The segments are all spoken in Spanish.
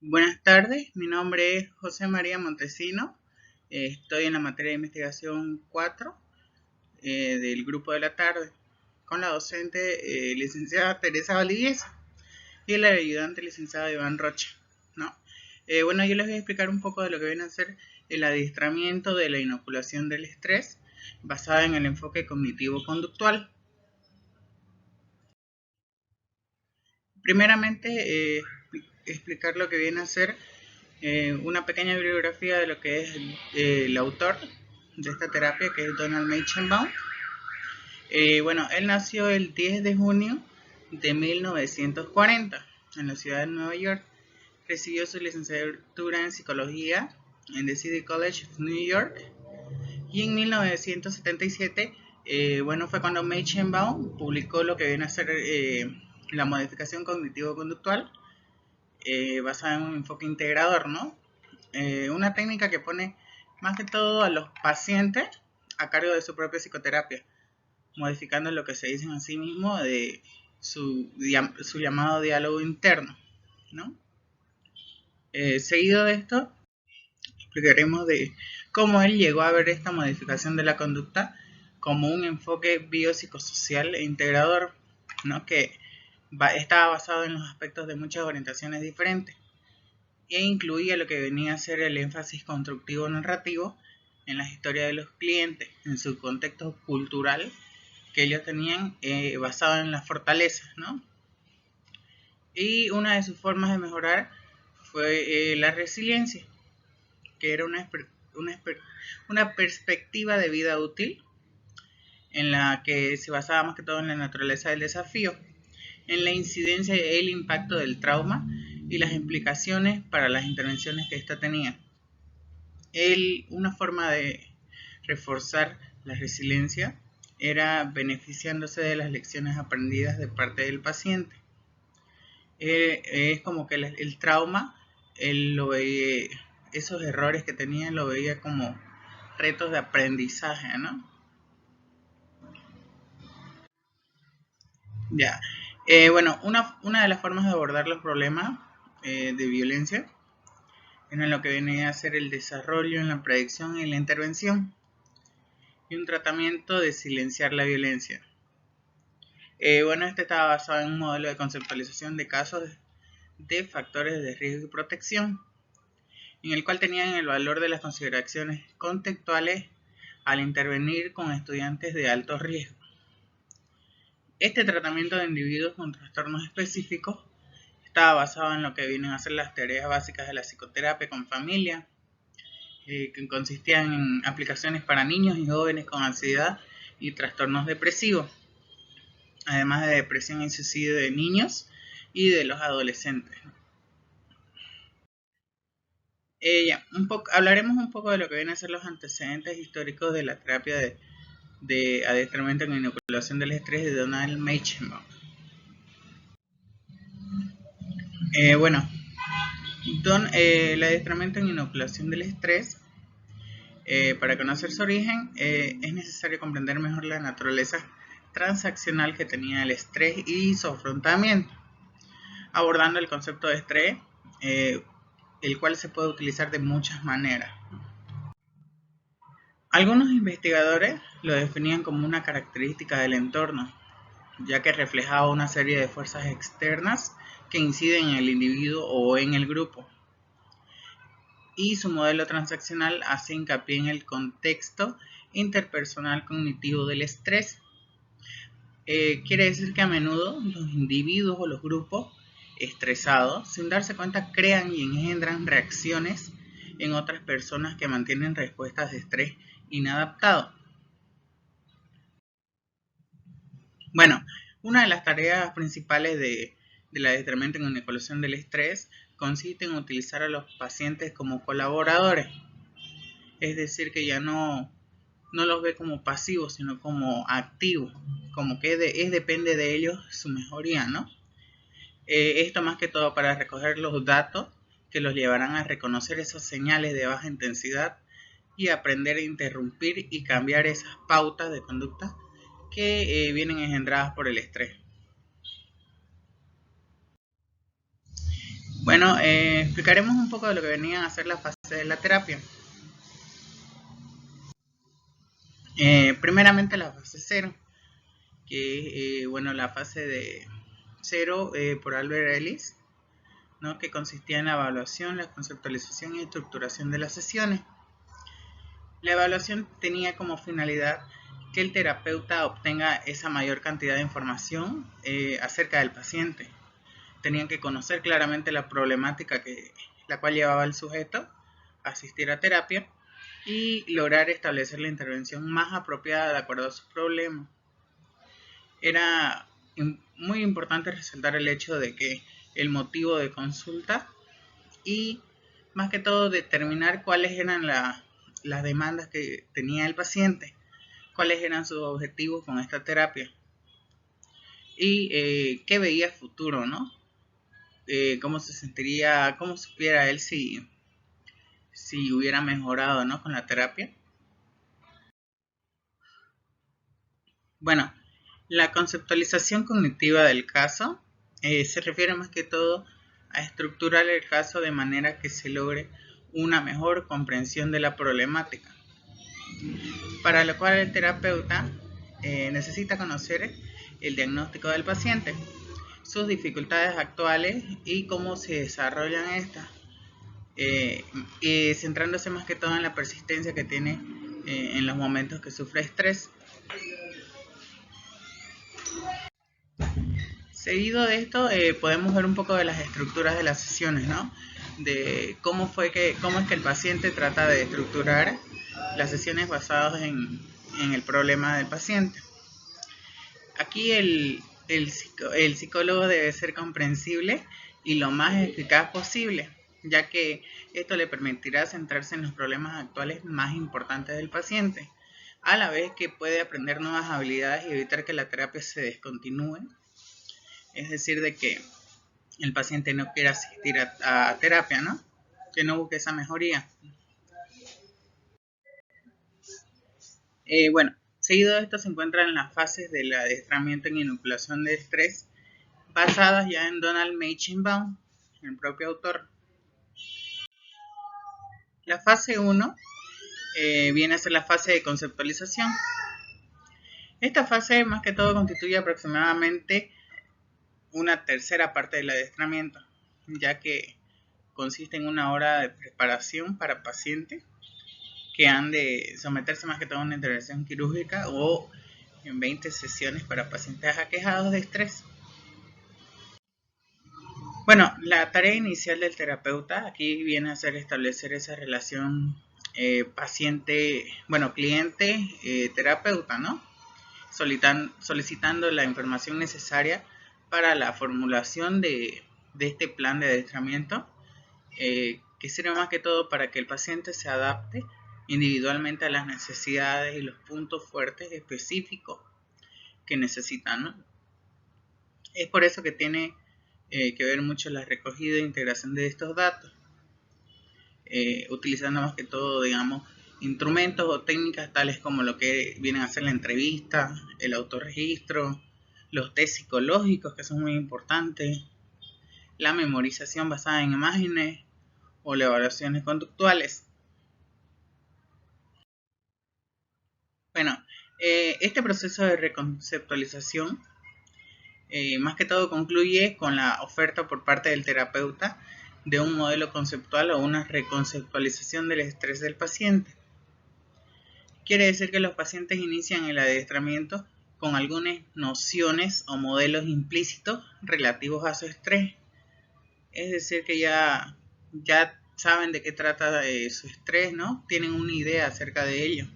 Buenas tardes, mi nombre es José María Montesino. Estoy en la materia de investigación 4 del grupo de la tarde con la docente licenciada Teresa Valdivieso y el ayudante licenciado Iván Rocha, ¿no? Bueno, yo les voy a explicar un poco de lo que viene a ser el adiestramiento de la inoculación del estrés basada en el enfoque cognitivo-conductual. Primeramente, explicar lo que viene a ser una pequeña bibliografía de lo que es el autor de esta terapia, que es Donald Meichenbaum. Bueno, él nació el 10 de junio de 1940 en la ciudad de Nueva York. Recibió su licenciatura en psicología en the City College of New York y en 1977, bueno, fue cuando Meichenbaum publicó lo que viene a ser la modificación cognitivo-conductual basada en un enfoque integrador, ¿no? Una técnica que pone más que todo a los pacientes a cargo de su propia psicoterapia, modificando lo que se dicen a sí mismo de su llamado diálogo interno, ¿no? Seguido de esto, explicaremos de cómo él llegó a ver esta modificación de la conducta como un enfoque biopsicosocial e integrador, ¿no? Que estaba basado en los aspectos de muchas orientaciones diferentes e incluía lo que venía a ser el énfasis constructivo narrativo en las historias de los clientes, en su contexto cultural que ellos tenían basado en las fortalezas, ¿no? Y una de sus formas de mejorar fue la resiliencia, que era una perspectiva de vida útil en la que se basaba más que todo en la naturaleza del desafío, en la incidencia y el impacto del trauma y las implicaciones para las intervenciones que ésta tenía. Una forma de reforzar la resiliencia era beneficiándose de las lecciones aprendidas de parte del paciente. Es como que el trauma, él lo veía, esos errores que tenía, lo veía como retos de aprendizaje, ¿no? Ya. Bueno, una de las formas de abordar los problemas de violencia en lo que viene a ser el desarrollo en la predicción y la intervención y un tratamiento de silenciar la violencia. Bueno, este estaba basado en un modelo de conceptualización de casos de factores de riesgo y protección, en el cual tenían el valor de las consideraciones contextuales al intervenir con estudiantes de alto riesgo. Este tratamiento de individuos con trastornos específicos estaba basado en lo que vienen a ser las tareas básicas de la psicoterapia con familia, que consistían en aplicaciones para niños y jóvenes con ansiedad y trastornos depresivos, además de depresión y suicidio de niños y de los adolescentes. Hablaremos un poco de lo que vienen a ser los antecedentes históricos de la terapia de adiestramiento en inoculación del estrés de Donald Meichenbaum. Bueno, el adiestramiento en inoculación del estrés, para conocer su origen, es necesario comprender mejor la naturaleza transaccional que tenía el estrés y su afrontamiento, abordando el concepto de estrés, el cual se puede utilizar de muchas maneras. Algunos investigadores lo definían como una característica del entorno, ya que reflejaba una serie de fuerzas externas que inciden en el individuo o en el grupo. Y su modelo transaccional hace hincapié en el contexto interpersonal cognitivo del estrés. Quiere decir que a menudo los individuos o los grupos estresados, sin darse cuenta, crean y engendran reacciones en otras personas que mantienen respuestas de estrés inadaptado. Bueno, una de las tareas principales del adiestramiento en inoculación del estrés consiste en utilizar a los pacientes como colaboradores, es decir, que ya no los ve como pasivos, sino como activos, como que depende de ellos su mejoría, ¿no? Esto más que todo para recoger los datos que los llevarán a reconocer esas señales de baja intensidad y aprender a interrumpir y cambiar esas pautas de conducta que vienen engendradas por el estrés. Bueno, explicaremos un poco de lo que venían a ser las fases de la terapia. Primeramente la fase 0, que es bueno, la fase de 0 por Albert Ellis, ¿no? Que consistía en la evaluación, la conceptualización y estructuración de las sesiones. La evaluación tenía como finalidad que el terapeuta obtenga esa mayor cantidad de información acerca del paciente. Tenían que conocer claramente la problemática la cual llevaba el sujeto a asistir a terapia y lograr establecer la intervención más apropiada de acuerdo a su problema. Era muy importante resaltar el hecho de que el motivo de consulta y más que todo determinar cuáles eran las demandas que tenía el paciente, cuáles eran sus objetivos con esta terapia y qué veía futuro, ¿no? Cómo se sentiría, cómo supiera él si hubiera mejorado, ¿no? Con la terapia. Bueno, la conceptualización cognitiva del caso se refiere más que todo a estructurar el caso de manera que se logre una mejor comprensión de la problemática, para lo cual el terapeuta necesita conocer el diagnóstico del paciente, sus dificultades actuales y cómo se desarrollan estas, y centrándose más que todo en la persistencia que tiene en los momentos que sufre estrés. Seguido de esto, podemos ver un poco de las estructuras de las sesiones, ¿no? De cómo es que el paciente trata de estructurar las sesiones basadas en el problema del paciente. Aquí el psicólogo debe ser comprensible y lo más eficaz posible, ya que esto le permitirá centrarse en los problemas actuales más importantes del paciente, a la vez que puede aprender nuevas habilidades y evitar que la terapia se descontinúe. Es decir, de que el paciente no quiera asistir a terapia, ¿no? Que no busque esa mejoría. Bueno, seguido de esto se encuentran las fases del adiestramiento en inoculación de estrés, basadas ya en Donald Meichenbaum, el propio autor. La fase 1 viene a ser la fase de conceptualización. Esta fase más que todo constituye aproximadamente una tercera parte del adiestramiento, ya que consiste en una hora de preparación para pacientes que han de someterse más que todo a una intervención quirúrgica o en 20 sesiones para pacientes aquejados de estrés. Bueno, la tarea inicial del terapeuta aquí viene a ser establecer esa relación cliente-terapeuta, ¿no? Solicitando la información necesaria para la formulación de este plan de adiestramiento, que sirve más que todo para que el paciente se adapte individualmente a las necesidades y los puntos fuertes específicos que necesitan, ¿no? Es por eso que tiene que ver mucho la recogida e integración de estos datos, utilizando más que todo, digamos, instrumentos o técnicas tales como lo que vienen a ser la entrevista, el autorregistro, los test psicológicos que son muy importantes, la memorización basada en imágenes o las evaluaciones conductuales. Bueno, este proceso de reconceptualización más que todo concluye con la oferta por parte del terapeuta de un modelo conceptual o una reconceptualización del estrés del paciente. Quiere decir que los pacientes inician el adiestramiento con algunas nociones o modelos implícitos relativos a su estrés. Es decir, que ya saben de qué trata su estrés, ¿no? Tienen una idea acerca de ello.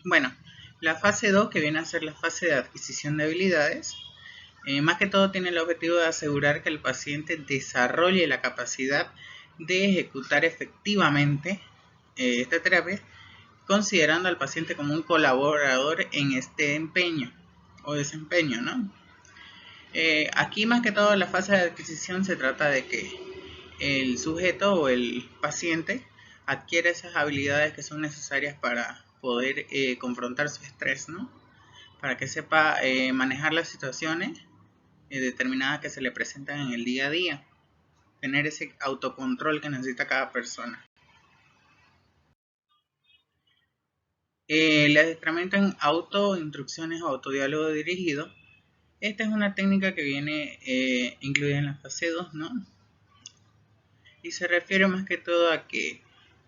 Bueno, la fase 2, que viene a ser la fase de adquisición de habilidades, más que todo tiene el objetivo de asegurar que el paciente desarrolle la capacidad de ejecutar efectivamente esta terapia, considerando al paciente como un colaborador en este empeño o desempeño, ¿no? Aquí más que todo la fase de adquisición se trata de que el sujeto o el paciente adquiere esas habilidades que son necesarias para poder confrontar su estrés, ¿no? para que sepa manejar las situaciones determinadas que se le presentan en el día a día, tener ese autocontrol que necesita cada persona. El adiestramiento en autoinstrucciones o autodiálogo dirigido. Esta es una técnica que viene incluida en la fase 2, ¿no? Y se refiere más que todo a que,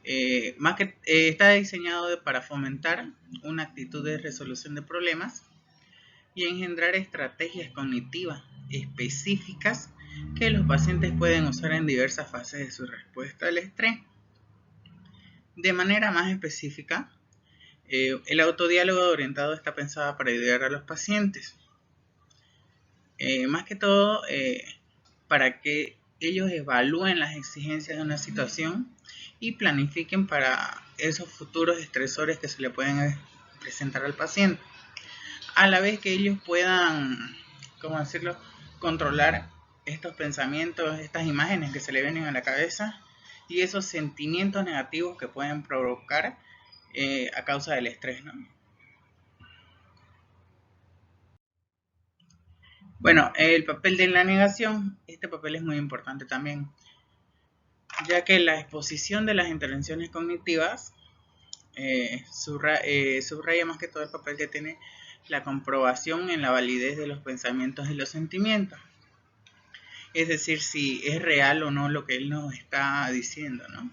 está diseñado para fomentar una actitud de resolución de problemas y engendrar estrategias cognitivas específicas que los pacientes pueden usar en diversas fases de su respuesta al estrés. De manera más específica, el autodiálogo orientado está pensado para ayudar a los pacientes. Más que todo, para que ellos evalúen las exigencias de una situación y planifiquen para esos futuros estresores que se le pueden presentar al paciente. A la vez que ellos puedan, ¿cómo decirlo?, controlar estos pensamientos, estas imágenes que se le vienen a la cabeza y esos sentimientos negativos que pueden provocar a causa del estrés, ¿no? Bueno, el papel de la negación, este papel es muy importante también, ya que la exposición de las intervenciones cognitivas subraya más que todo el papel que tiene la comprobación en la validez de los pensamientos y los sentimientos. Es decir, si es real o no lo que él nos está diciendo, ¿no?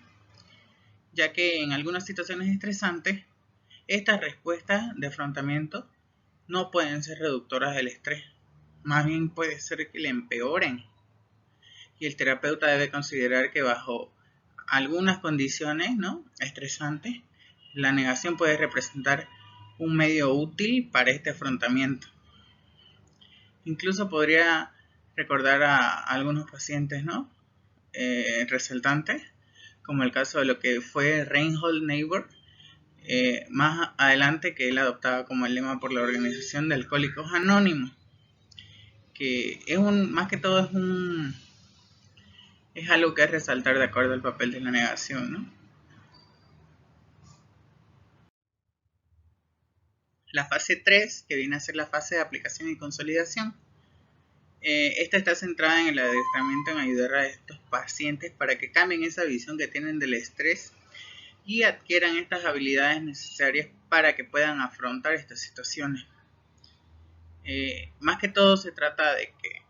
Ya que en algunas situaciones estresantes, estas respuestas de afrontamiento no pueden ser reductoras del estrés. Más bien puede ser que le empeoren. Y el terapeuta debe considerar que bajo algunas condiciones, ¿no?, estresantes, la negación puede representar un medio útil para este afrontamiento. Incluso podría recordar a algunos pacientes, ¿no?, resaltantes, como el caso de lo que fue Reinhold Niebuhr, más adelante, que él adoptaba como el lema por la Organización de Alcohólicos Anónimos, que es más que todo es algo que es resaltar de acuerdo al papel de la negación, ¿no? La fase 3, que viene a ser la fase de aplicación y consolidación, esta está centrada en el adiestramiento en ayudar a estos pacientes para que cambien esa visión que tienen del estrés y adquieran estas habilidades necesarias para que puedan afrontar estas situaciones. Más que todo se trata de que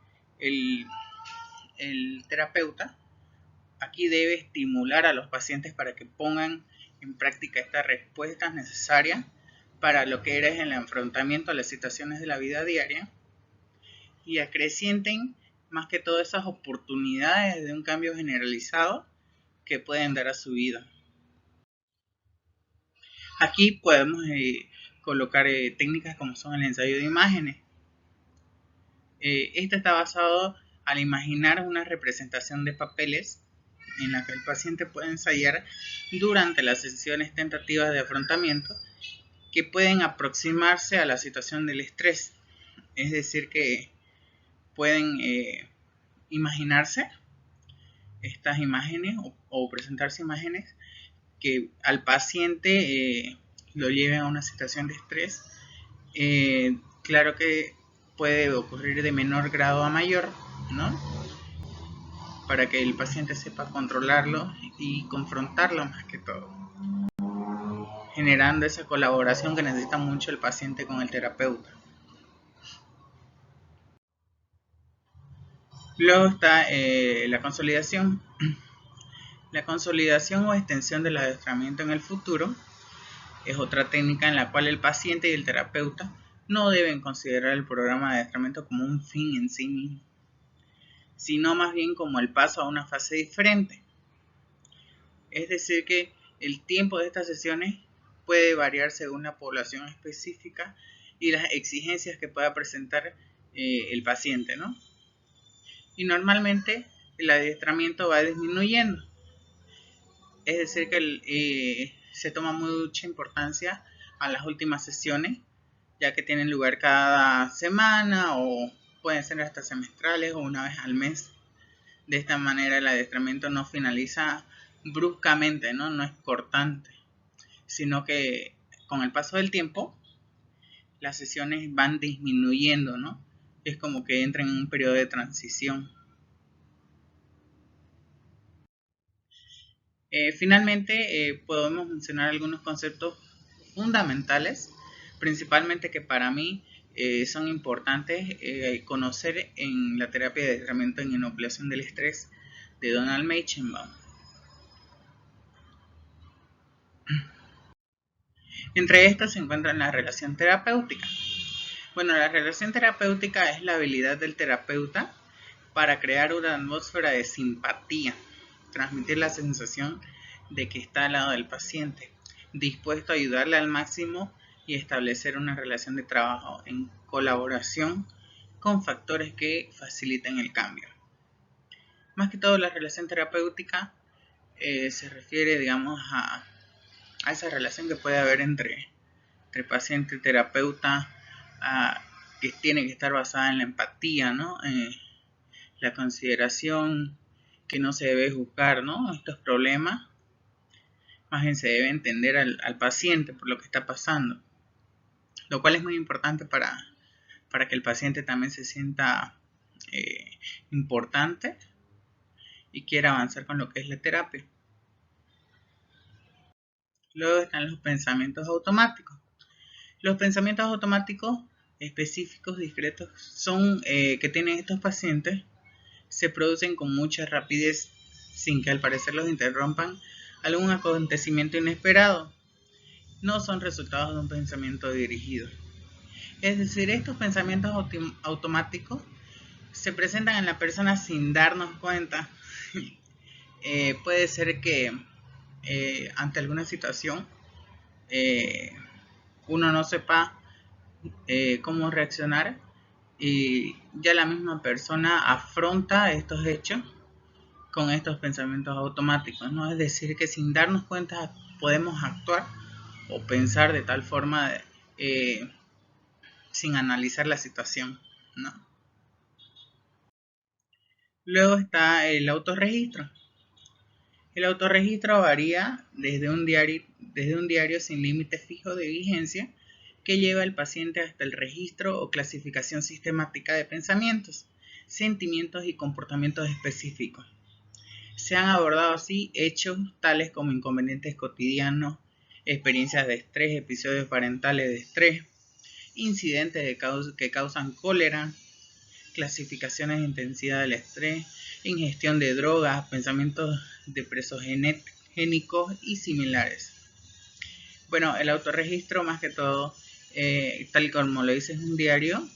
el terapeuta aquí debe estimular a los pacientes para que pongan en práctica estas respuestas necesarias para lo que es el enfrentamiento a las situaciones de la vida diaria y acrecienten más que todo esas oportunidades de un cambio generalizado que pueden dar a su vida. Aquí podemos colocar técnicas como son el ensayo de imágenes. Este está basado al imaginar una representación de papeles en la que el paciente puede ensayar durante las sesiones tentativas de afrontamiento que pueden aproximarse a la situación del estrés. Es decir, que pueden imaginarse estas imágenes o presentarse imágenes que al paciente lo lleven a una situación de estrés. Claro que puede ocurrir de menor grado a mayor, ¿no?, para que el paciente sepa controlarlo y confrontarlo más que todo, generando esa colaboración que necesita mucho el paciente con el terapeuta. Luego está la consolidación. La consolidación o extensión del adiestramiento en el futuro es otra técnica en la cual el paciente y el terapeuta no deben considerar el programa de adiestramiento como un fin en sí mismo, sino más bien como el paso a una fase diferente. Es decir, que el tiempo de estas sesiones puede variar según la población específica y las exigencias que pueda presentar el paciente, ¿no? Y normalmente el adiestramiento va disminuyendo. Es decir, que se toma mucha importancia a las últimas sesiones, ya que tienen lugar cada semana o pueden ser hasta semestrales o una vez al mes. De esta manera el adiestramiento no finaliza bruscamente, ¿no? No es cortante, sino que con el paso del tiempo las sesiones van disminuyendo, ¿no? Es como que entra en un periodo de transición. Finalmente, podemos mencionar algunos conceptos fundamentales, principalmente que para mí son importantes conocer en la terapia de tratamiento en inoculación del estrés de Donald Meichenbaum. Entre estas se encuentra la relación terapéutica. Bueno, la relación terapéutica es la habilidad del terapeuta para crear una atmósfera de simpatía, transmitir la sensación de que está al lado del paciente, dispuesto a ayudarle al máximo y establecer una relación de trabajo en colaboración con factores que faciliten el cambio. Más que todo, la relación terapéutica se refiere, digamos, a esa relación que puede haber entre paciente y terapeuta, que tiene que estar basada en la empatía, ¿no? La consideración, que no se debe juzgar, ¿no? Estos problemas, más bien se debe entender al paciente por lo que está pasando, lo cual es muy importante para que el paciente también se sienta importante y quiera avanzar con lo que es la terapia. Luego están los pensamientos automáticos. Los pensamientos automáticos específicos, discretos, son que tienen estos pacientes, se producen con mucha rapidez sin que al parecer los interrumpan algún acontecimiento inesperado. No son resultados de un pensamiento dirigido. Es decir, estos pensamientos automáticos se presentan en la persona sin darnos cuenta. Puede ser que ante alguna situación uno no sepa cómo reaccionar y ya la misma persona afronta estos hechos con estos pensamientos automáticos, ¿no? Es decir, que sin darnos cuenta podemos actuar o pensar de tal forma sin analizar la situación, ¿no? Luego está el autorregistro. El autorregistro varía desde un diario sin límite fijo de vigencia que lleva al paciente hasta el registro o clasificación sistemática de pensamientos, sentimientos y comportamientos específicos. Se han abordado así hechos tales como inconvenientes cotidianos, experiencias de estrés, episodios parentales de estrés, incidentes que causan cólera, clasificaciones de intensidad del estrés, ingestión de drogas, pensamientos depresogénicos y similares. Bueno, el autorregistro más que todo, tal como lo dice, es un diario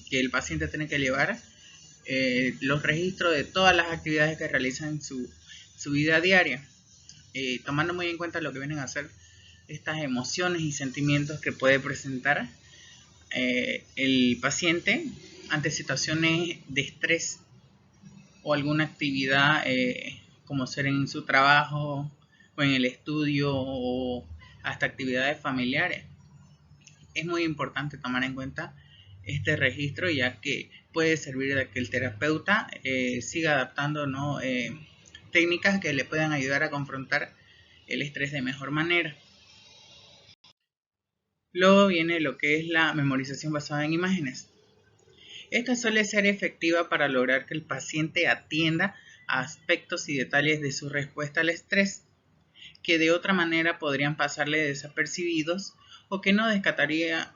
que el paciente tiene que llevar los registros de todas las actividades que realiza en su vida diaria, tomando muy en cuenta lo que vienen a ser estas emociones y sentimientos que puede presentar el paciente ante situaciones de estrés o alguna actividad como ser en su trabajo o en el estudio o hasta actividades familiares. Es muy importante tomar en cuenta este registro, ya que puede servir de que el terapeuta siga adaptando, ¿no? Técnicas que le puedan ayudar a confrontar el estrés de mejor manera. Luego viene lo que es la memorización basada en imágenes. Esta suele ser efectiva para lograr que el paciente atienda a aspectos y detalles de su respuesta al estrés que de otra manera podrían pasarle desapercibidos o que no destacaría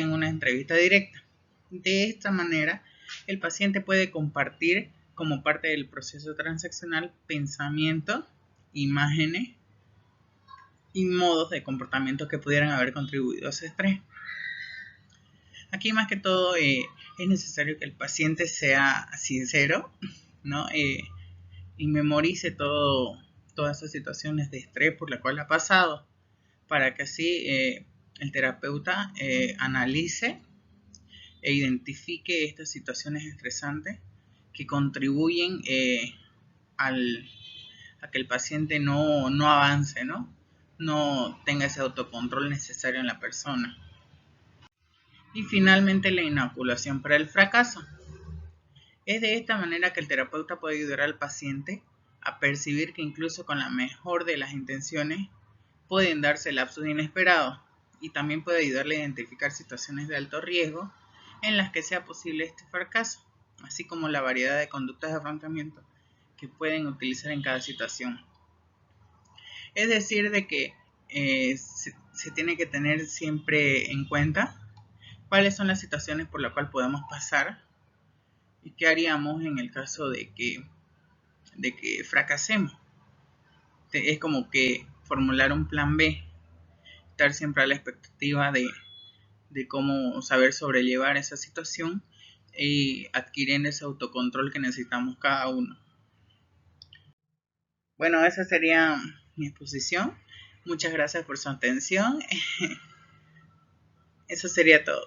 en una entrevista directa. De esta manera, el paciente puede compartir como parte del proceso transaccional pensamientos, imágenes y modos de comportamiento que pudieran haber contribuido a ese estrés. Aquí más que todo es necesario que el paciente sea sincero, ¿no? Y memorice todas esas situaciones de estrés por la cual ha pasado, para que así el terapeuta analice e identifique estas situaciones estresantes que contribuyen a que el paciente no avance, no tenga ese autocontrol necesario en la persona. Y finalmente la inoculación para el fracaso. Es de esta manera que el terapeuta puede ayudar al paciente a percibir que incluso con la mejor de las intenciones pueden darse lapsos inesperados y también puede ayudarle a identificar situaciones de alto riesgo en las que sea posible este fracaso, así como la variedad de conductas de afrontamiento que pueden utilizar en cada situación. Es decir, de que se tiene que tener siempre en cuenta cuáles son las situaciones por las cuales podemos pasar y qué haríamos en el caso de que fracasemos. Es como que formular un plan B, estar siempre a la expectativa de cómo saber sobrellevar esa situación y adquirir ese autocontrol que necesitamos cada uno. Bueno, esa sería mi exposición. Muchas gracias por su atención. Eso sería todo.